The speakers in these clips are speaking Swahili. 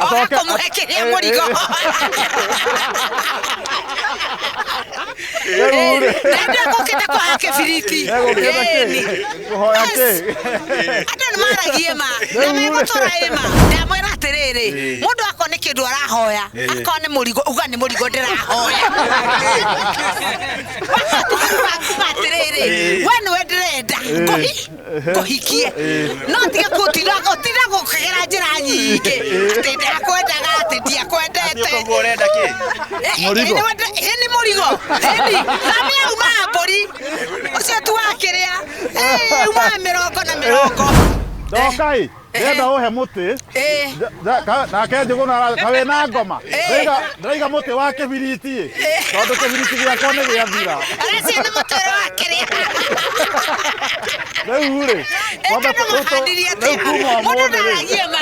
Acoke muhekeria murigo. Ndio koketa kwa yake firiti. Kuhoya ke. Andũ nĩmaragia ma. Na megũtũra ĩma. Ndamwĩra atĩrĩrĩ, mũndũ akona kĩndũ arahoya, akona nĩ mũrigo, uga nĩ mũrigo ndĩrahoya. Atĩrĩrĩ, we nĩwe ndĩrenda ngũhikie. No tiga gũtira gũkagera njĩra nyingĩ. Atĩ ndakwendaga, atĩ ndiakwendete. Ũrenda kĩ? Mũrigo. Nĩ mũrigo. Ngamia uma mbũri. Ũcio tu wakĩrĩa. Uma 50. Ndokai. Ndenda uhe muti. Nake njuguna kawe na ngoma. Ndaiga muti wa kibiriti. Tondu kibiriti giakwa ni giathira. Aracia nĩ mũtwe wakĩrĩa. Rĩu rĩ. Mũndũ ndaragia ma.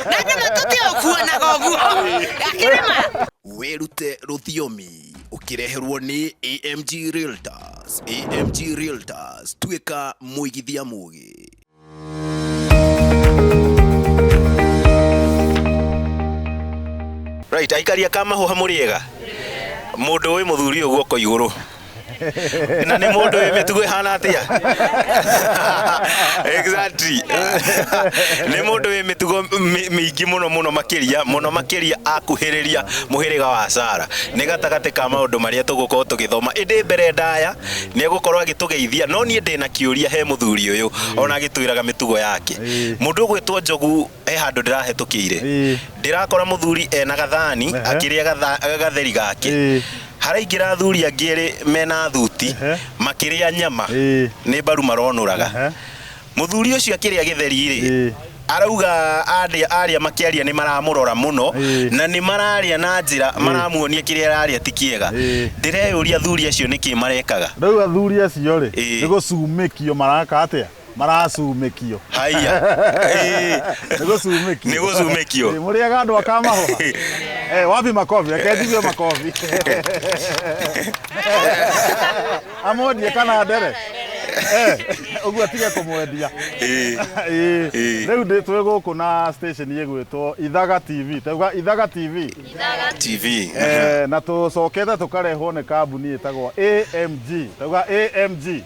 Na ndĩma tũtiũkuonaga ũguo. Akĩrĩma. Wĩrute rũthiomi ũkĩreherwo nĩ AMG Realtors. AMG Realtors, tuĩka mũigithia mũgĩ. Right, aikaria kama ho hamuriega. Mundu we muthuri uguo ko iguru. Na nĩ mũndũ wĩ mĩtugo ĩhana atĩa? Exactly. Nĩ mũndũ wĩ mĩtugo mĩingĩ mũno makĩria akuhĩrĩria mũhĩrĩga wa Sara. Nĩ gatagatĩ ka maũndũ marĩa tũgũkorwo tũgĩthoma. Ĩndĩ mbere ndaya nĩ egũkorwo agĩtũgeithia, no niĩ ndĩ na kĩũria he mũthuri ũyũ ona agĩtwĩraga mĩtugo yake. Mũndũ ũgwĩtwo Njogu he handũ ndĩrahĩtũkĩire. Ndĩrakora mũthuri ena gathani akĩrĩa gatheri gake. Haraingĩra athuri angĩ mena thuti makĩrĩa nyama nĩ mbaru maronũraga. Mũthuri ũcio akĩrĩa gĩtheri rĩ arauga arĩa makĩaria nĩ maramũrora mũno na nĩ mararĩa na njĩra maramuonia kĩrĩa ararĩa ti kĩega. Ndĩreyũria athuri acio nĩkĩ marekaga. Rĩu athuri acio rĩ nĩ gũcumĩkio maraka atĩa? Maracumĩkio. Haiya. Nĩ gũcumĩkio. Mũrĩaga andũ akamahoha. Wapi makofi? Akendigio makofi. Amwendie kana ndere. Ũguo atige kũmwendia. Rĩu ndĩ twĩ gũkũ na station ĩgwĩtwo Ithaga TV. Tauga Ithaga TV. TV. Na tũcokete tũkarehwo nĩ kambuni ĩtagwo AMG. Tauga AMG.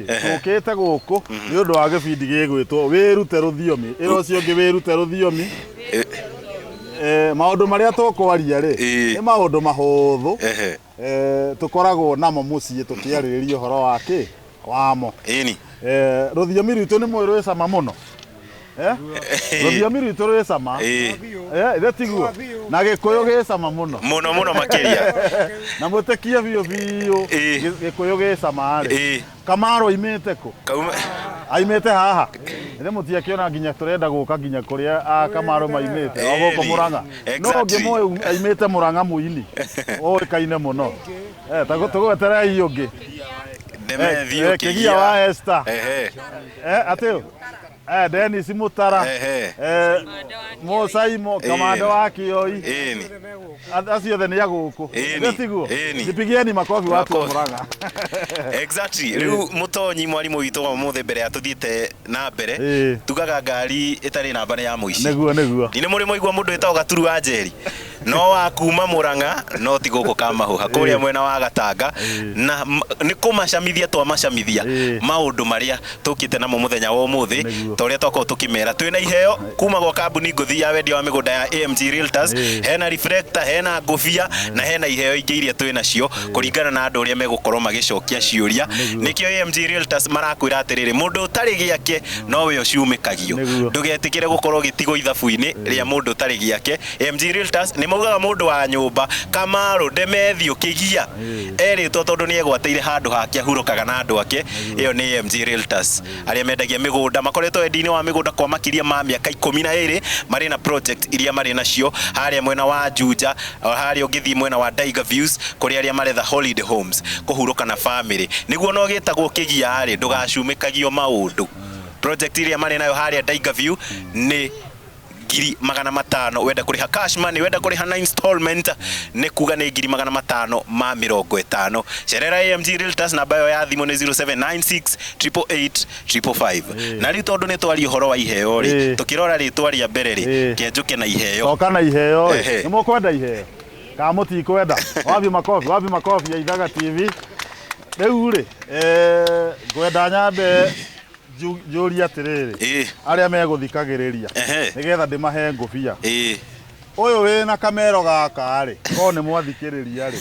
Tũkĩte gũkũ nĩ ũndũ wa gĩbindi gĩgwĩtwo wĩrute rũthiomi. Ĩro ũcio ũngĩ wĩrute rũthiomi. Maũndũ marĩa tũkwaria rĩ nĩ maũndũ mahũthũ. Tukoragwo namo mũciĩ tũkĩarĩrĩria ũhoro wa kĩ wamo. Rũthiomi rwitũ nĩ mwĩ rwĩ cama mũno. Rũthiomi rwitũ rwĩ cama. Tiguo na Gĩkũyũ gĩ cama mũno makĩria. Na mũtekia biũ Gĩkũyũ gĩ cama rĩ. Kamaro imĩte kũ? Aimĩte haha. Nĩ mũtiakĩona nginya tũrenda gũka nginya kũrĩa Kamaro maimĩte o gũkũ Mũrang'a. No ũngĩ mũĩ aimĩte Mũrang'a Mũini ũĩkaine mũno. Tũgweterei ũngĩ Kĩgia wa Esther. Atĩ Dennis Mutara, Mosaimo, Kamando wa Kioi. Acio othe nĩ agũkũ. Tiguo. Ndipigieni makofi watu wa Mũrang'a. Exactly. Rĩu Mũtonyi mwarimũ witũ wa mũthĩ mbere atũthiĩte na mbere tugaga ngari ĩtarĩ namba ya mũici. Nĩguo. Nĩ mũrĩ mũigua mũndũ wĩtagwo Gaturu wa Njeri. No wa kuma Mũrang'a no ti gũkũ Kamahũha kũrĩa mwena wa Gatanga na nĩ kũmacamithia twamacamithia maũndũ marĩa tũkĩte namo mũthenya wa ũmũthĩ torĩa twakorwo tũkĩmera twĩna iheo kuma gwa kambuni ngũthi ya wendia wa mĩgũnda ya AMG Realtors. Hena reflector, hena ngũbia na hena iheo ingĩ iria twĩnacio kũringana na andũ ũrĩa megũkorwo magĩcokia ciũria. Nĩkĩo AMG Realtors marakwĩra atĩrĩrĩ mũndũ ũtarĩ gĩake nowe ũciumĩkagio. Ndũgetĩkĩre gũkorwo gĩtigo ithabu-inĩ rĩa mũndũ ũtarĩ gĩake. AMG Realtors nĩ maugaga mũndũ wa nyũmba Kamaro Ndemethio Kĩgia erĩtwo tondũ nĩ egwatĩire handũ hake ahurũkaga na andũ ake. Ĩyo nĩ AMG Realtors arĩa mendagia mĩgũnda makoretwo wendi-inĩ wa mĩgũnda kwa makĩria ma mĩaka 12 marĩ na project iria marĩ nacio harĩa mwena wa Juja harĩa ũngĩthiĩ mwena wa Daiga Views kũrĩa arĩa maretha holiday homes kũhurũka na family. Nĩguo no gĩtagwo Kĩgia rĩ ndũgacumĩkagio maũndũ. Project iria marĩ nayo harĩa Daiga View nĩ 500 wenda kuriha cash money wenda kuriha na installment ni kuga ni 550 cerera AMG Realtors namba yo ya thimu ni 0796 888 555 na ri tondu ni twari horo wa iheo ri tukirora ri twari ya mbere ri kienjuke na iheo toka na iheo ni mukwenda iheo ka muti kwenda wabi makofi ya Ithaga TV riu ri ngwenda nyambe Julia atiriri aria meguthikagiriria nigetha ndimahe ngubia uyu wina kamero gaka ri ko ni mwathikiriria ri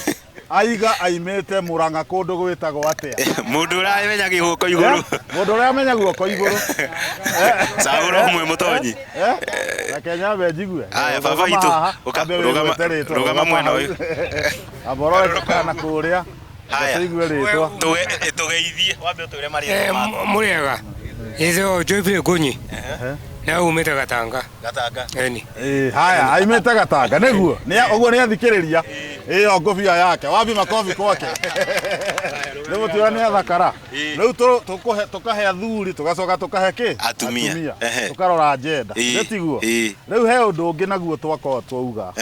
aiga aimete Murang'a kundu gwitagwo atia mundu uramenya guoko iguru mundu uramenya guoko iguru sauro mwe mutonyi na Kenya bejigue aya baba itu rugama mwena uyu aboro kana kuria tuigue ritwa tugeithie wambe utwire mari muriega izo Joyful Gunyi na umete Gatanga eni haya aimete Gatanga niguo ni uguo ni athikiriria iyo ngubia yake wabi makofi kwake leo tuone athakara leo tukahe athuri tugacoka tukahe ki atumia tukarora agenda getiguo leo he undu ungi naguo twakwa twauga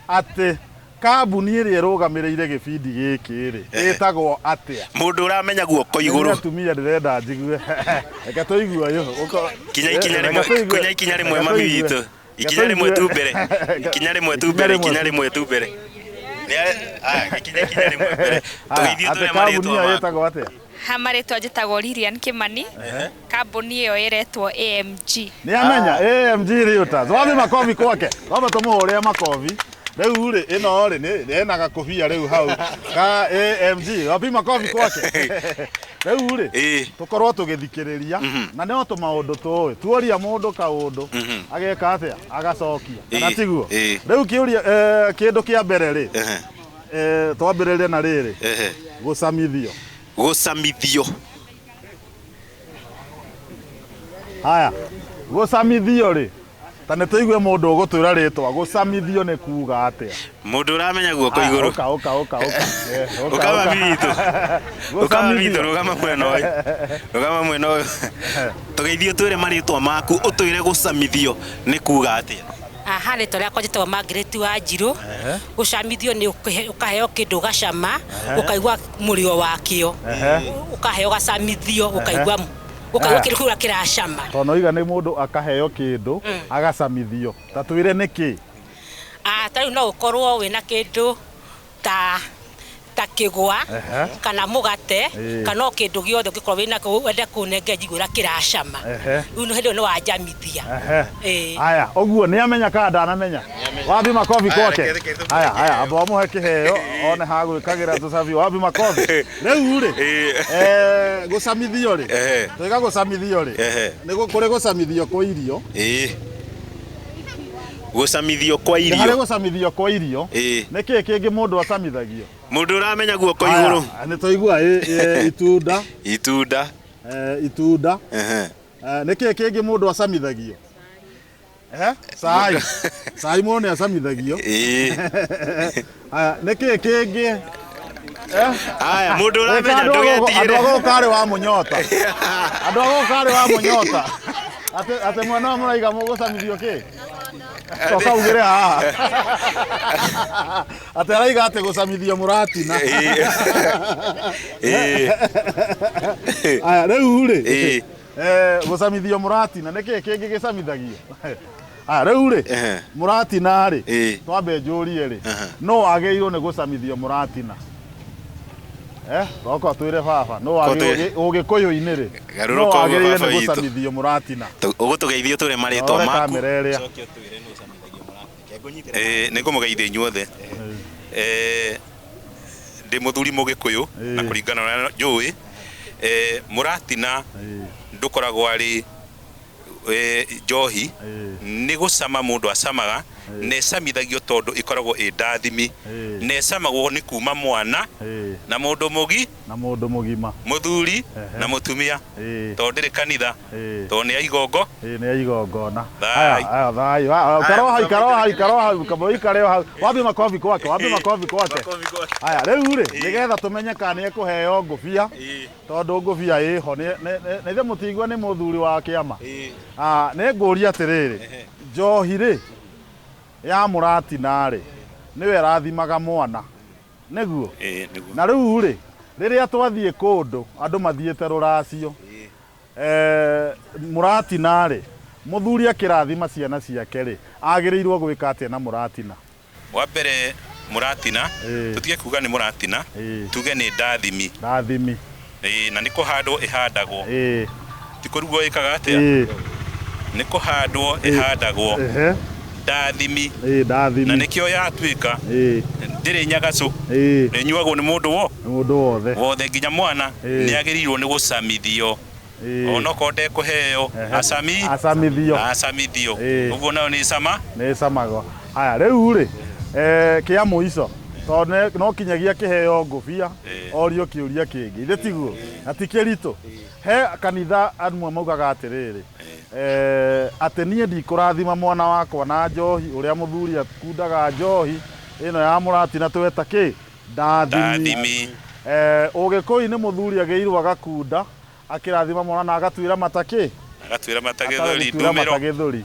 ati kambuni iri irugamirire gibindi giki ri itagwo atia mundu uramenya guoko iguru atumia ndirenda njigue reke tuigue yo ikinya rimwe mami witu ikinya rimwe tu mbere ikinya rimwe tu mbere ikinya rimwe mbere tugeithie tule maritwa itagwo atia hamaretwa njitagwo Lilian Kimani kambuni iyo iretwo AMG ni amenya AMG Realtors wabi makofi kwake waba tumuhore makofi riu ri ino ri ni enaga kofia riu hau ka AMG wabi makofi kwake riu ri tukorwo tugithikiriria na no to maundu tuoria mundu kaundu ageka atia agacokia kana tiguo riu kiuria kindu kia mbere ri twambirire na riri gucamithio haya gucamithio ri tane tuigue mundu ugutwira ritwa gucamithio ni kuga atia mundu uramenya guoko iguru uka ukama bitu rugama mwena uyu tugeithie twire maritwa maku utwire gucamithio ni kuga atia aha ritwa riakwa njitagwo Margaret Wanjiru gucamithio ni ukaheo kindu gacama ukaigua murio wakio ukaheo gacamithio ukaigua kindu kiracama tono iga ni mundu akaheo kindu agacamithio tatwire niki tariu no ukorwo wina kindu ta kigwa kana mugate kana kindu giothe ugikorwo wina wenda kunenge njigura kiracama uno hendo no wajamithia aya oguo ni amenya ka ndanamenya wabi makofi kwake aya abo amuhe kiheo one ha gwikagira tucabi wabi makofi riu ri gucamithio ri twiga gucamithio ri ni kuri gucamithio kwa irio gucamithio kwa irio hari gucamithio kwa irio niki kingi mundu acamithagio mundu uramenya guoko iguru ni tuigua itunda niki kingi mundu acamithagio sai muone acamithagio niki kingi aya mundu uramenya ndugetigire andu kare wa munyota ate mwana muraiga mugucamithio ki toka ugire haha ate araiga ate gucamithio muratina aya riu ri gucamithio muratina niki kingi gicamithagia riu ri muratina ri twambe njurie ri no ageirwo ni gucamithio muratina Roko twire baba no wage ugikuyu-ini ri garuruka baba ni gucamithio muratina ugutugeithio ture maritwa maku ningumugeithia inyuothe ndi muthuri mugikuyu na kuringana na njui muratina ndukoragwo ari njohi ni gucama mundu acamaga necamithagio tondu ikoragwo ndathimi necamagwo ni kuma mwana na mundu mugima muthuri na mutumia tondu ndiri kanitha tondu ni aigongo na aya thayo karo hai kabo ikareo hau wabi makofi kwake aya riu ri nigetha tumenye kana ni kuheo ngubia tondu ngubia iho ni the mutigwa ni muthuri wa kiama ni nguria atiriri njohi rĩ ya mũratina rĩ nĩwe rathimaga mwana nĩguo na rĩu rĩ rĩrĩa twathiĩ kũndũ andũ mathiĩte rũracio mũratina rĩ mũthuri akĩrathima ciana ciake rĩ agĩrĩirwo gwĩka atĩa na mũratina? Wa mbere mũratina tutige kuga nĩ mũratina tuge nĩ ndathimi na nĩ kũhandwo ĩhandagwo ti kũrugwo ĩkaga atĩa nĩ kũhandwo ĩhandagwo ndathimi na nĩkĩo yatuĩka ndĩrĩ nyagacu ĩnyuagwo nĩ mũndũ wothe nginya mwana nĩ agĩrĩirwo nĩ gũcamithio onoko ndekũheo acamithio ũguo nayo nĩ camago. Haya rĩu rĩ kĩa mũico tondũ no kinyagia kĩheo ngũbia orio kĩũria kĩngĩ ithe tiguo na ti kĩritũ he kanitha amwe maugaga atĩrĩrĩ atĩ niĩ ndikũrathima mwana wakwa na njohi ũrĩa mũthuri akundaga njohi ĩno ya mũratina tweta kĩ ndathimi ũgĩkũyũ-inĩ mũthuri agĩrĩirwo agakunda akĩrathima mwana na agatuĩra mata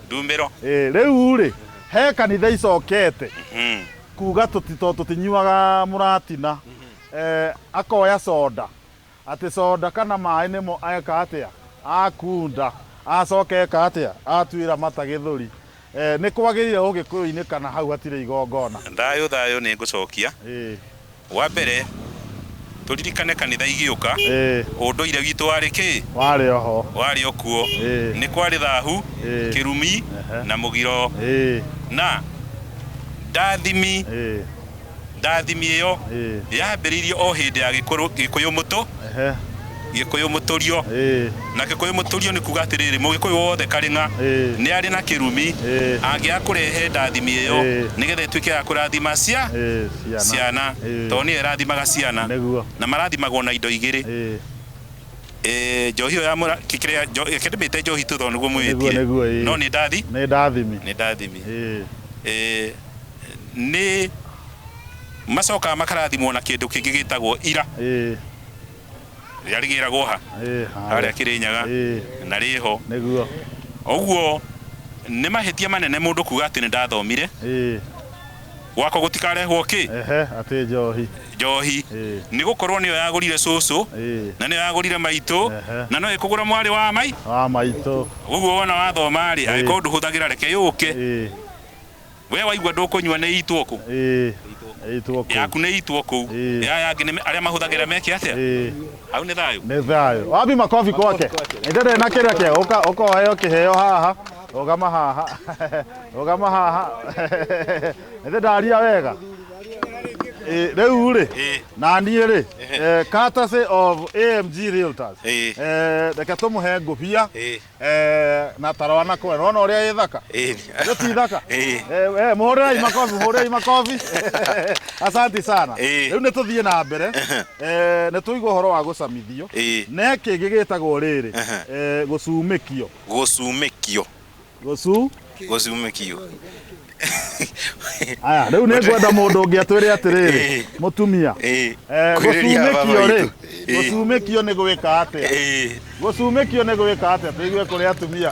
ndumĩro rĩu rĩ he kanitha icokete kuga tũtinyuaga mũratina akoya soda atĩ soda kana maĩ nĩmo eka atĩa akunda acoka eka atĩa atuĩra mata gĩthũri nĩ kwagĩrĩire ũgĩkũyũ-inĩ kana hau hatirĩ igongona? Thayũ nĩ ngũcokia. Wa mbere turirikane kanitha igĩũka ũndũire witũ warĩ kĩ warĩ okuo nĩ kwarĩ thahu kĩrumi na mũgiro na ndathimi ĩyo yambĩrĩirie o hĩndĩ ya gĩkũyũ mũtũrio na gĩkũyũ mũtũrio nĩ kuga atĩrĩrĩ mũgĩkũyũ wothe Karĩng'a nĩ arĩ na kĩrumi angĩaga kũrehe ndathimi ĩyo nĩgetha ĩtuĩke ya kũrathima ciana tondũ nĩyo ĩrathimaga ciana na marathimagwo na indo igĩrĩ njohi ĩyo ya kĩndĩmĩte njohi tu tondũ nĩguo mwĩtie no nĩ ndathimi nĩ macokaga makarathimwo na kĩndũ kĩngĩ gĩtagwo ira yarigĩragwo harĩa Kĩrĩnyaga na rĩho ũguo nĩ mahĩtia manene mũndũ kuga atĩ nĩ ndathomire gwakwa gũtikarehwo atĩ njohi nĩ gũkorwo nĩyo yagũrire cũcũ na nĩyo yagũrire maitũ na no ĩkũgũra mwarĩ wa maitũ ũguo wona wathoma rĩ angĩkorwo ndũhũthagĩra reke yũke we waigua ndũkũnyua nĩ itwo kũ yaku nĩ itwo kũu yangĩ arĩa mahũthagĩra meke atĩa hau nĩ thayũ wabi makobi kwake nĩndĩrĩ na kĩrĩa kĩa ũkoheo kĩheo haha ũgama haha nĩndĩ ndaria wega rĩu rĩ na niĩ rĩ courtesy of AMG Realtors reke tũmũhe ngũbia na tarwana kwena wona ũrĩa ĩ thaka ti thaka mũhũrĩrai makobi asanti sana rĩu nĩ tũthiĩ na mbere nĩ tũigua ũhoro wa gũcamithio na kĩngĩ gĩtagwo rĩrĩ gũcumĩkio aya rĩu nĩ ngwenda mũndũ ũngĩ atwĩre atĩrĩrĩ mũtumia gũcumĩkio nĩ gwĩka atĩa tũigue kũrĩ atumia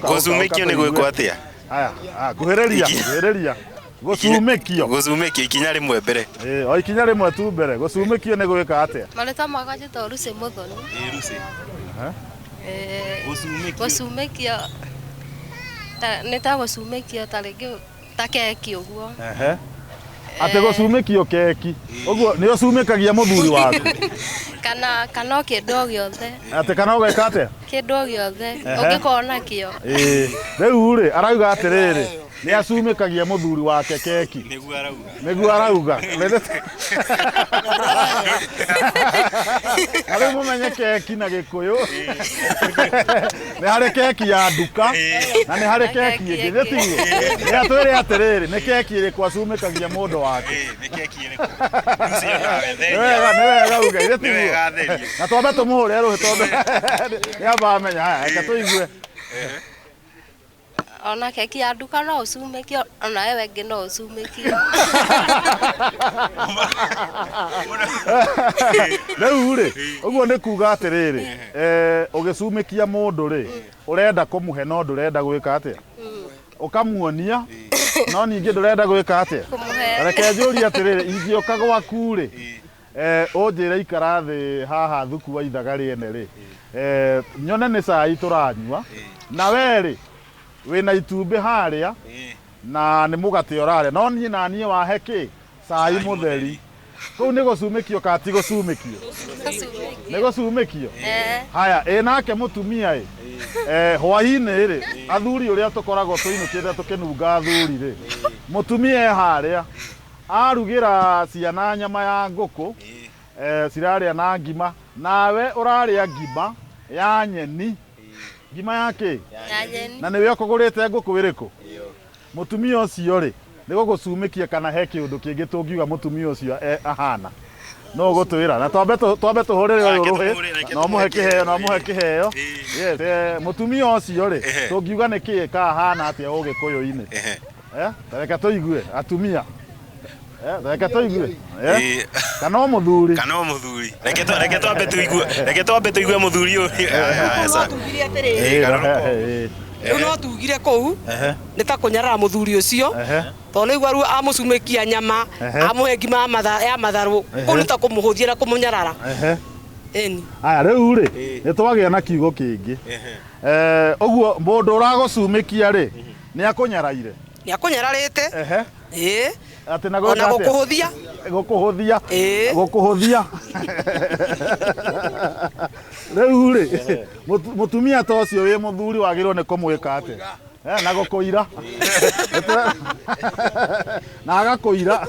gũcumĩkio nĩ gwĩkwo atĩa aya kuhĩrĩria gũcumĩkio ikinya rĩmwe mbere o ikinya rĩmwe tu mbere gũcumĩkio nĩ gwĩka atĩa marĩtwa makwa njĩtagwo Lucy Mũthoni gũcumĩkio nĩ ta gũcumĩkio ta rĩngĩ ta keki ũguo atĩ gũcumĩkio keki ũguo nĩ ũcumĩkagia mũthuri waku kana kĩndũ o gĩothe atĩ kana ũgeka atĩa kĩndũ o gĩothe ũngĩkorwo nakĩo rĩu rĩ arauga atĩrĩrĩ nĩ acumĩkagia mũthuri wake keki nĩguo arauga arĩ mũmenye keki na Gĩkũyũ nĩ harĩ keki ya nduka na nĩ harĩ keki ĩngĩ gĩtiguo nĩ atwĩre atĩrĩrĩ nĩ keki ĩrĩkũ acumĩkagia mũndũ wake nĩ wega uga gĩtiguo na twambe tũmũhũre rũhĩ tondũ nĩambaga menya haya reke tũigue ona keki ya nduka no ũcumĩkio ona wewe ngĩ no ũcumĩkio rĩu rĩ ũguo nĩ kuga atĩrĩrĩ ũgĩcumĩkia mũndũ rĩ ũrenda kũmũhe no ndũrenda gwĩka atĩa ukamuonia no ningĩ ndũrenda gwĩka atĩa reke njũrie atĩrĩrĩ ingĩũka gwaku rĩ ũnjĩre ikara thĩ haha thuku wa ithaga rĩene rĩ nyone nĩ cai tũranyua na we rĩ wĩna itumbĩ harĩa na nĩ mũgate ũrarĩa no niĩ na niĩ wahe kĩ cai mũtheri kũu nĩ gũcumĩkio kana ti gũcumĩkio nĩ gũcumĩkio haya nake mũtumia hwaĩ-inĩ rĩ athuri ũrĩa tũkoragwo tũinũkĩte tũkĩnunga athuri rĩ mũtumia harĩa arugĩra ciana nyama ya ngũkũ cirarĩa na ngima nawe ũrarĩa ngima ya nyeni ngima yake na nĩwe ũkũgũrĩte ngũkũ ĩrĩkũ mũtumia ũcio rĩ nĩ gũgũcumĩkia kana he kĩũndũ kĩngĩ tũngiuga mũtumia ũcio ahana no gũtwĩra na twambe tũhũrĩre ũyũ rũhĩ no mũhe kĩheo mũtumia ũcio rĩ tũngiuga nĩ kĩĩ kahana atĩa ũgĩkũyũ-inĩ reke tũigue atumia reke tũigue kana mũthuri reke twambe tũigue mũthuri ũyũ rĩu no tugire kũu nĩ ta kũnyarara mũthuri ũcio tondũ nĩguo rĩu amũcumĩkia nyama amũhe ngima ya matharũ kũu nĩ ta kũmũhũthia na kũmũnyarara aya rĩu rĩ nĩ twagĩa na kiugo kĩngĩ ũguo mũndũ ũragũcumĩkia rĩ nĩ akũnyaraire nĩ akũnyararĩte atĩ na gũkũhũthia rĩu rĩ mũtumia ta ũcio wĩ mũthuri wagĩrĩirwo nĩ kũmwĩka atĩ na gũkũira na agakũira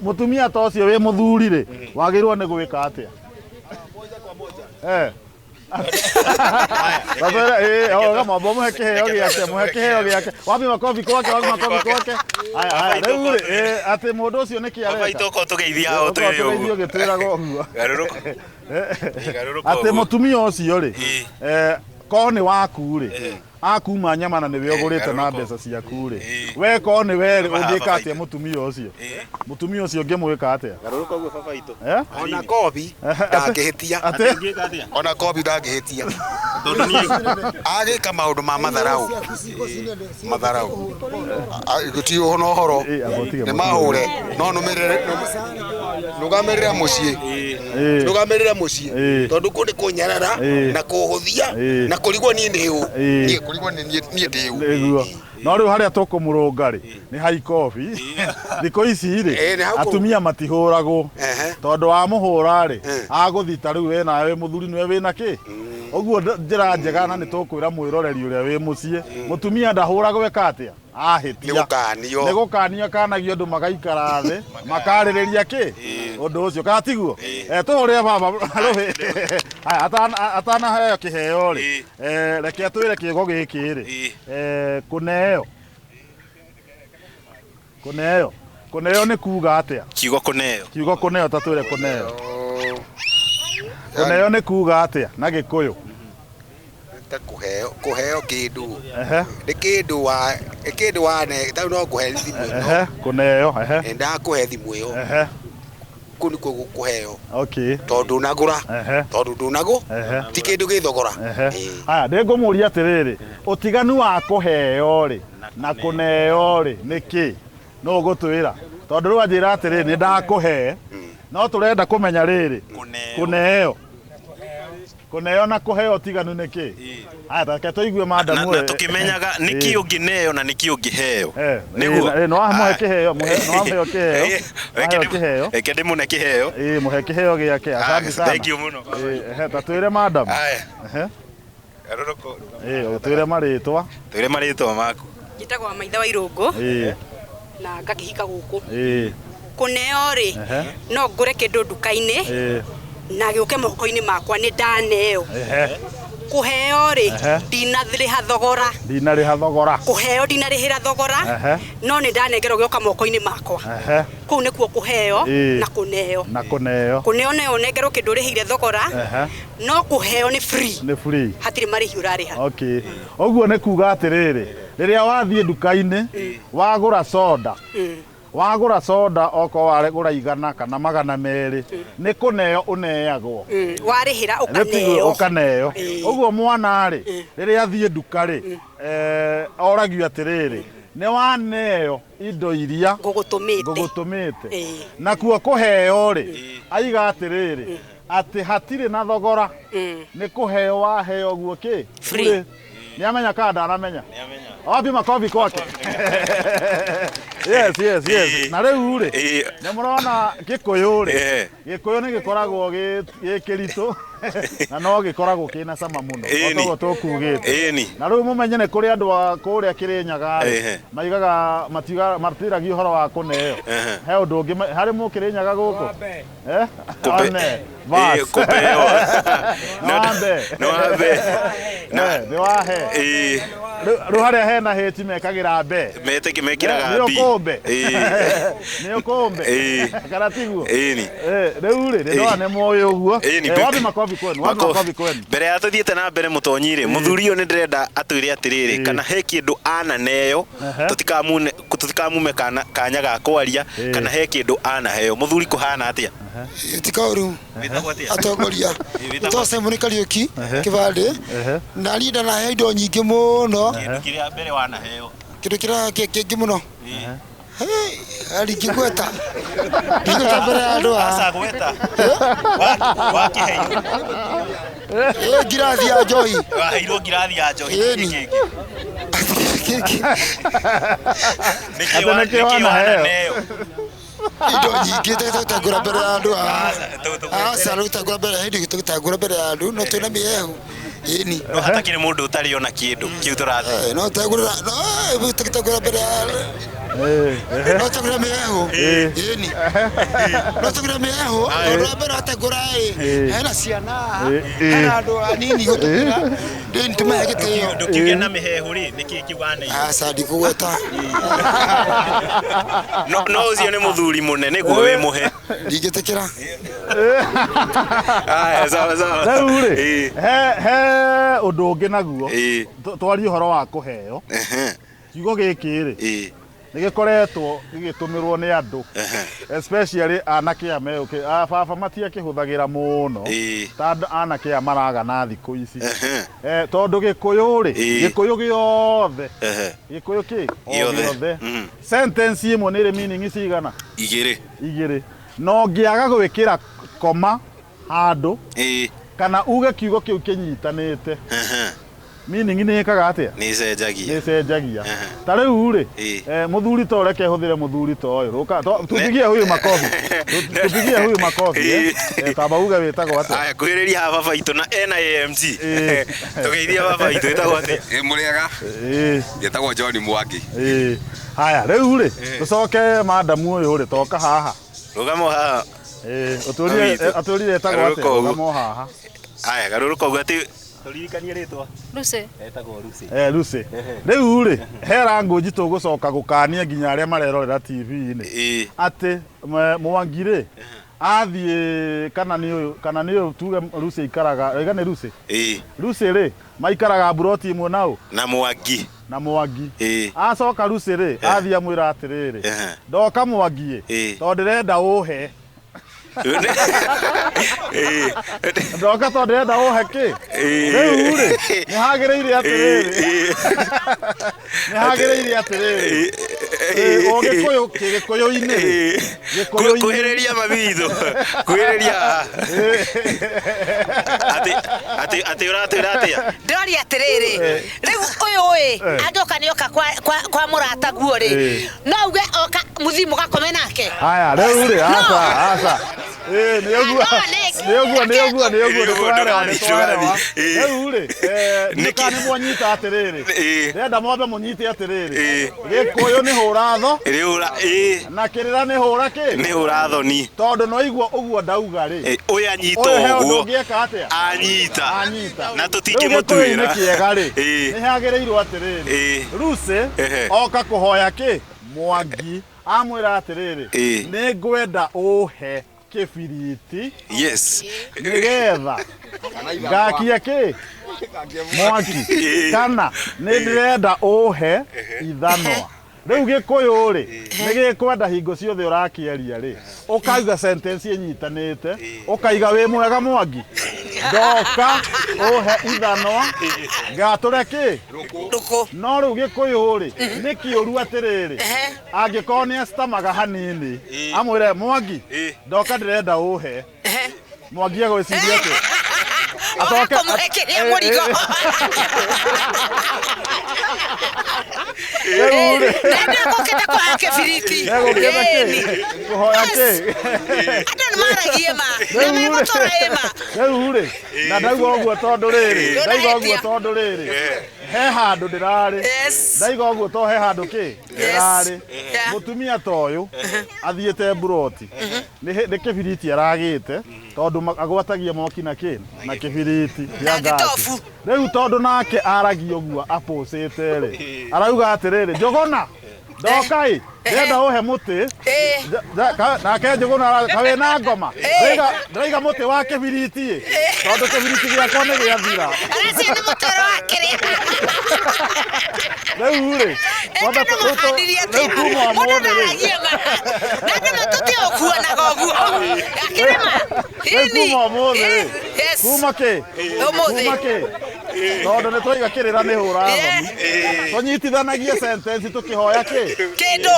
mũtumia ta ũcio wĩ mũthuri rĩ wagĩrĩirwo nĩ gwĩka atĩa mũhe kĩheo gĩake wapi makobi kwake rĩu rĩ atĩ mũndũ ũcio nĩ kĩ areka tũgeithio gĩtwĩraga ũguo atĩ mũtumia ũcio rĩ korwo nĩ waku rĩ akuma nyama na nĩwe ũgũrĩte na mbeca ciaku rĩ we korwo nĩ we rĩ ũngĩka atĩa mũtumia ũcio ũngĩmwĩka atĩa ona kobi ndangĩhĩtia agĩka maũndũ ma matharaũ gũtirĩ ũhoro nĩ mahũre no nũgamĩrĩra mũciĩ tondũ kũ nĩ kũnyarara na kũhũthia na kũrigwo niĩ ndĩũ no rĩu harĩa tũkũmũrũnga rĩ nĩ haikobi thikũ ici rĩ atumia matihũragwo tondũ wamũhũra rĩ agũthita rĩu we nawe mũthuri nĩwe wĩna kĩ ũguo njĩra njega na nĩ tũkwĩra mwĩroreri ũrĩa wĩ mũciĩ mũtumia ndahũragwo eka atĩa ahĩtia nĩ gũkanio kanagio andũ magaikara thĩ makarĩrĩria kĩ ũndũ ũcio kana tiguo tũhũrĩre baba rũhĩ atanaheo kĩheo rĩ reke twĩre kiugo gĩkĩ rĩ kũneo nĩ kuuga atĩa kiugo kũneo ta twĩre kũneo nĩ kuuga atĩa na Gĩkũyũ kũheo kĩndũ nĩ kĩndũ wane ta no kũhe thimũ ĩno kũneo ndakũhe thimũ ĩyo kũu nĩkuo gũkũheo tondũ ndũnagũ ti kĩndũ gĩ thogora haya ndĩngũmũria atĩrĩrĩ ũtiganu wa kũheo rĩ na kũneo rĩ nĩ kĩ no ũgũtwĩra tondũ rĩu anjĩra atĩrĩrĩ nĩ ndakũhe no tũrenda kũmenya rĩrĩ kũneo na kũheo tiganu nĩ kĩ haya reke tũigue madamu na tũkĩmenyaga nĩkĩ ũngĩneo na nĩkĩ ũngĩheo nĩguo no wamũhe kĩheo reke ndĩmũne kĩheo mũhe kĩheo gĩake asante sana thank you mũno ta twĩre madamu twĩre marĩtwa maku njĩtagwo Maitha wa Irũngũ na ngakĩhika gũkũ kũneo rĩ no ngũre kĩndũ nduka-inĩ na gĩũke moko-inĩ makwa nĩ ndaneo kũheo rĩ ndinarĩha thogora kũheo ndinarĩhĩra thogora no nĩ ndanengerwo gĩoka moko-inĩ makwa kũu nĩkuo kũheo na kũneo nayo nengerwo kĩndũ ũrĩhĩire thogora no kũheo nĩ free hatirĩ marĩhi ũrarĩha ũguo nĩ kuuga atĩrĩrĩ rĩrĩa wathiĩ nduka-inĩ wagũra soda wagura soda oko ware gura igana kana magana meri ni kuneo uneagwo warihira ukaneo uguo mwana ri riria athie nduka ri oragio atiriri ne waneo indo iria ngugutumite na kuo kuheo ri aiga atiriri ati hatire na thogora ni kuheo waheo guo ki free ni amenya kada anamenya wapi makofi kwake yes na riu ri ni murona gikuyu ri gikuyu ni gikoragwo gikirito na no gikoragwo kina sama muno otogo tukugite na riu mumenye ne kuri andu a kuria Kirinyaga maigaga matiragi horo wa kuneo he undu ungi hari mu Kirinyaga guku kupeo no wahe ruharia hena heti mekagira mbe mekiraga mbe ni kombe karatiguo riu ri ndo ane moyo uguo wapi makofi kwenu mbere ya tuthiete na mbere mutonyire muthurio ni ndirenda atwire atiriri kana he kindu ananeyo tutikamume kanya ga kwaria kana he kindu anaheo muthuri kuhana atia tikauru atongoria tose muri Kariuki Kibande na linda na he indo nyingi muno kiria mbere wanaheo kindu kira kingi muno ari kigweta kigweta mbere andu asa gweta wakihei ngirathi ya njohi waheirwo ngirathi ya njohi kiki niki wanaheo indo nyingi tutagura mbere andu asa tutagura mbere hindi tutagura mbere andu no twina miehu ini no hatakire mundu utari ona kindu kiu turathi no tagura no tutagura mbere no tagura miehu ini no tagura miehu ndo mbere atagura hena ciana hena andu anini gutukira ndintume gitio ndukigia na mihehu ri niki kiwane asa ndikugweta no ucio ni muthuri munene guo wi muhe ndigitikira sawa he undu ungi naguo twari horo wa kuheo kiugo giki ri nigikoretwo gigitumirwo ni andu especially anake ameuke baba matia kihuthagira muno tondu anake amaraga na thiku ici tondu gikuyu ri gikuyu giothe gikuyu ki giothe sentence imwe ni ri meaning cigana igiri no ngiaga gwikira koma handu kana uge kiugo kiu kinyitanite meaning ni ikaga atia ni cenjagia ta riu ri muthuri to reke huthire muthuri to uyu ruka tupigie huyu makofi kaba uga witagwo atia aya kuhiriria baba itu na NIMG tugeithia baba itu witagwo atia muriega yetagwo John Mwangi haya riu ri tucoke madam uyu ri toka haha rugamo haha aturire etagwo atia rugamo haha aya garuruka ugu ati turirikanie ritwa Lucy etagwo Lucy Lucy riu ri hera nguji tugucoka gukania nginya aria marerorera TV-ini ati Mwangi ri athie kana ni uyu tuge Lucy ikaraga rega ni Lucy ri maikaraga buroti imwe nao na Mwangi acoka Lucy ri athie amwira atiriri ndoka Mwangi tondu ndirenda uhe ndoka tondu ndirenda uhe ki riu ri ni hagireire atiriri Gikuyu-ini kuhiriria mabitho kuhiriria ati uratira atia ndori atiriri riu uyu andoka nioka kwa murata guo ri no uge oka muthimu gakome nake haya riu ri asa nĩũguo rĩu rĩ nĩka nĩ mwanyita atĩrĩrĩ ndĩrenda mwambe mũnyite atĩrĩrĩ gĩkũyũ nĩ hũra tho na kĩrĩra nĩ hũra kĩ nĩ hũra thoni tondũ no igua ũguo ndauga rĩ ũyũ anyita ũguo anyita na tũtingĩmũtuĩra nĩ kĩega rĩ nĩ hagĩrĩirwo atĩrĩrĩ Lucy oka kũhoya kĩ Mwangi amwĩra atĩrĩrĩ nĩ ngwenda ũhe kibiriti nigetha ngakia ki Mwangi kana ni ndirenda uhe ithanwa Riu Gikuyu ri ni gikwenda hingo ciothe urakieria ri ukaiga sentence inyitanite ukaiga wi mwega Mwangi ndoka uhe ithanwa ngature ki Ruku. no riu Gikuyu ri ni kiuru atiriri angikorwo ni astamaga hanini amwire Mwangi ndoka ndirenda uhe Mwangi agwiciria ati atoke kumuhekeria murigo nenda gukita kwa kibiriti kuhoya ki andu ni maragie ma na megutura ema riu ri na ndauga uguo tondu riri he handu ndirari ndaiga uguo to he handu ki ndirari mutumia toyu athiete buroti ni kibiriti aragite tondu agwatagia moki na ki na kibiriti ya ngati riu tondu nake aragia uguo apocete ri arauga atiriri Njuguna ndokai ndenda uhe muti nake Njuguna kawe na ngoma ndaiga muti wa kibiriti tondu kibiriti giakwa ni giathira aracia ni mutoro wakiria riu ri mundu ndaragia ma na andu matutiokua guo akirima kuma umuthi kuma ki tondu ni twiga kirira ni hura thoni tunyitithanagie sentence tukihoya ki kindu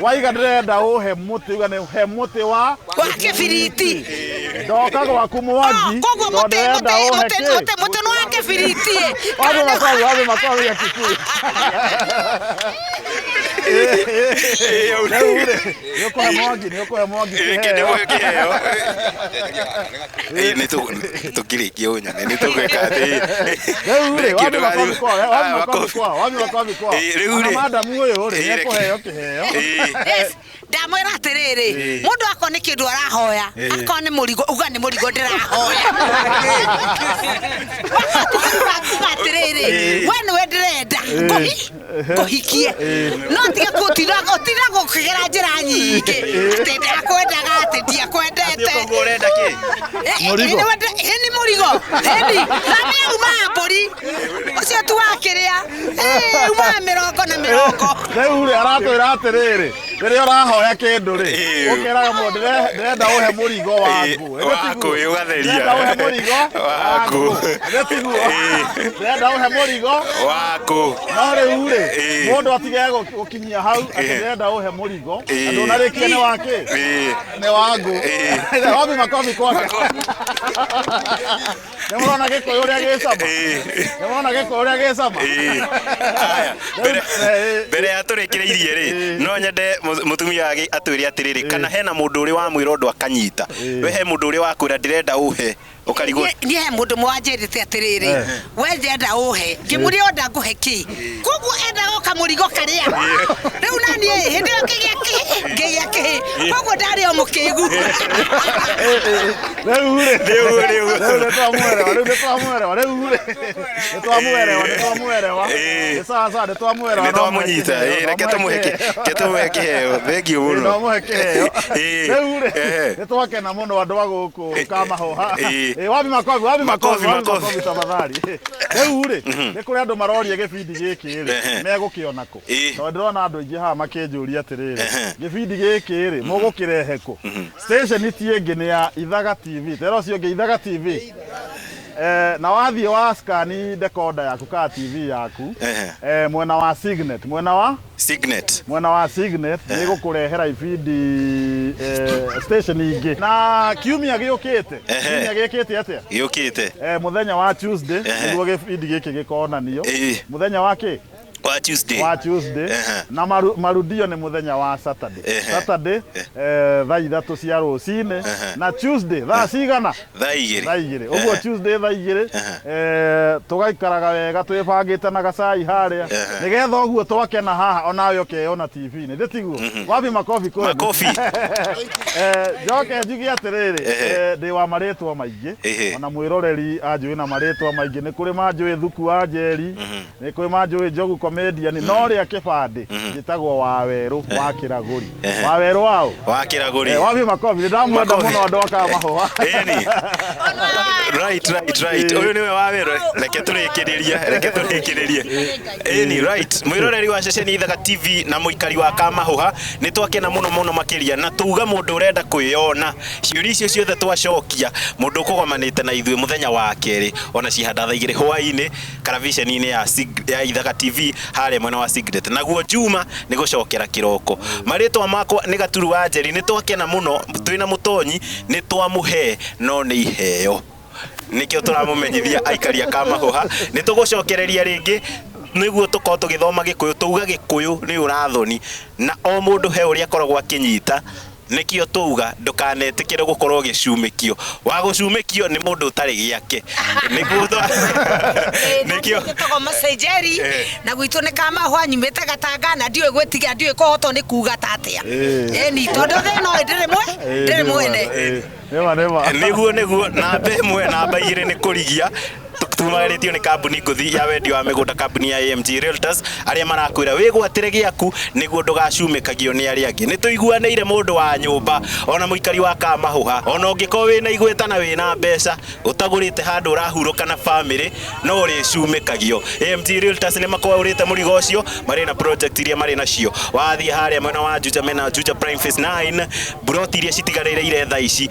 waiga ndirenda uhe muti uga ni he muti wa kibiriti ndoka gwaku Mwangi tondu ndirenda uhe ki muti ni wa kibiriti wabe makwawi ya Kikuyu nikuhe Mwangi ni tukirikia unyone ni tugweka ati madamu uyu ri nikuheo kiheo ndamwira atiriri mundu akwa ni kindu arahoya akwa ni murigo uga ni murigo ndirahoya atiriri we niwe ndirenda nguhikie no tiga gutira gukigera njira nyingi ati ndakwendaga ati ndiakwendete urenda ki ni murigo nami uma mburi ucio tu wakiria uma 50 riu ri aratwira atiriri riria urahoya kindu ri ukiraga mundu ndirenda uhe murigo waku ugatheria ndirenda uhe murigo waku ndirenda uhe murigo waku no riu ri mundu atigage gukinyia hau ndirenda uhe murigo andu narikia ni waki ni wangu wabi makofi kwake Nemona Gikuyu uria gicama nemona Gikuyu uria gicama mbere ya turikireirie ri no nyende mutumia atwire atiriri kana hena mundu uri wa mwira undu akanyita we he mundu uri wakwira ndirenda uhe ukarigo ni he mundu mwanjirite atiriri we ndenda uhe ngimuria onda nguhe ki koguo enda goka murigo karia riu nani hindi ngigia ki koguo ndari o mukigu riu sasa nitwamunyita reke tumuhe kiheo thengio muno nitwakena muno andu a guku kamahoha wabi makofi tafadhali riu ri ni kuri andu marorie gibindi giki ri megukiona ku tondu ndirona andu aingi haha makinjuria atiriri gibindi giki ri mugukirehe ku station tiengi ni ya Ithaga TV tero cio ngi Ithaga TV na wathie wa scan decoder yaku ka TV yaku mwena wa Signet mwena wa Signet ni gukurehera ibindi station ingi na kiumia giukite atia giukite muthenya wa Tuesday niguo gibindi giki gikonanio muthenya wa ki wa Tuesday na marudio ni muthenya wa Saturday thaa 3 cia rucine na Tuesday thaa cigana thaa 2 uguo Tuesday thaa 2 tugaikaraga wega twibangite na gacai haria nigetha uguo twakena haha onawe ukeona TV ni nditiguo wabi makofi joke njugi atiriri ndi wa maritwa maingi ona mwiroreri anjui na maritwa maingi ni kuri manjui Thuku wa Njeri ni kuri manjui Njogu comedian no ria kibande gitagwo Waweru wa Kiraguri Waweru wao wa Kiraguri wapi makofi ndamwenda muno andoka mahoa right uyu niwe Waweru reke turikiririe right mwiroreri wa ceceni Ithaga TV na muikari wa Kamahuha ni twakena muno makiria na tuga mundu urenda kwiyona ciuri icio ciothe twacokia mundu kugomanite na ithuĩ muthenya wa keri ona cihanda thaa 2 hwaini karavisheni-ini ya Ithaga TV hare mwena wa Secret naguo Juma ni gucokera kiroko maritwa makwa ni Gaturu wa Njeri ni twakena muno twina mutonyi ni twamuhe no ni iheo nikio turamumenyithia aikaria Kamahuha ni tugucokereria ringi niguo tuko tugithoma Gikuyu tuuga Gikuyu ni urathoni na o mundu he uria akoragwo akinyita nikio tuuga ndukanetikire gukorwo gicumikio wa gucumikio ni mundu utari giake niguo nikio tuko Masejeri na gwitu ni Kamahuha nyimite Gatanga na ndiwe gwetiga ndiwe kuhotwo ni kuga tatia ni tondu theno ndire mwene niguo namba 1 namba 2 ni kurigia tumagaritio ni kambuni nguthi ya wendio wa migunda kambuni ya AMG Realtors aria marakwira wigwatire giaku niguo ndugacumikagio ni aria angi ni tuiguaneire mundu wa nyumba ona muikari wa Kamahuha ona ungiko wina igweta na wina mbeca utagurite handu urahuruka na family no uri cumikagio AMG Realtors ni makwaurite murigo ucio mari na project iria mari nacio wathie haria mwena wa Juja mena Juja Prime Phase 9 broti iria citigareire thaa ici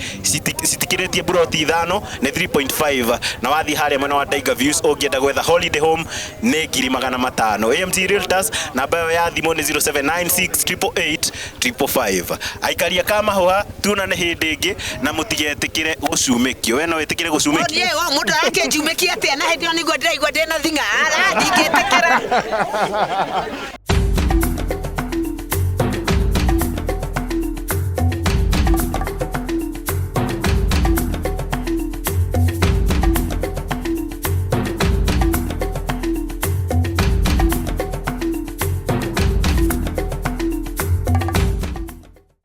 citikiritie broti 5 ni 3.5 na wathie haria mwena wa Tiger Views ugienda gwetha holiday home ni 500 AMG Realtors namba ya thimu ni 0796888555 aikaria Kamahuha tuna ni hindi ingi na mutigetikire gucumikio we no wetikire gucumikio ye wa mundu ake jumikia atia na hindi ni gwa ndiraigwa ndina thinga ara ndingetikira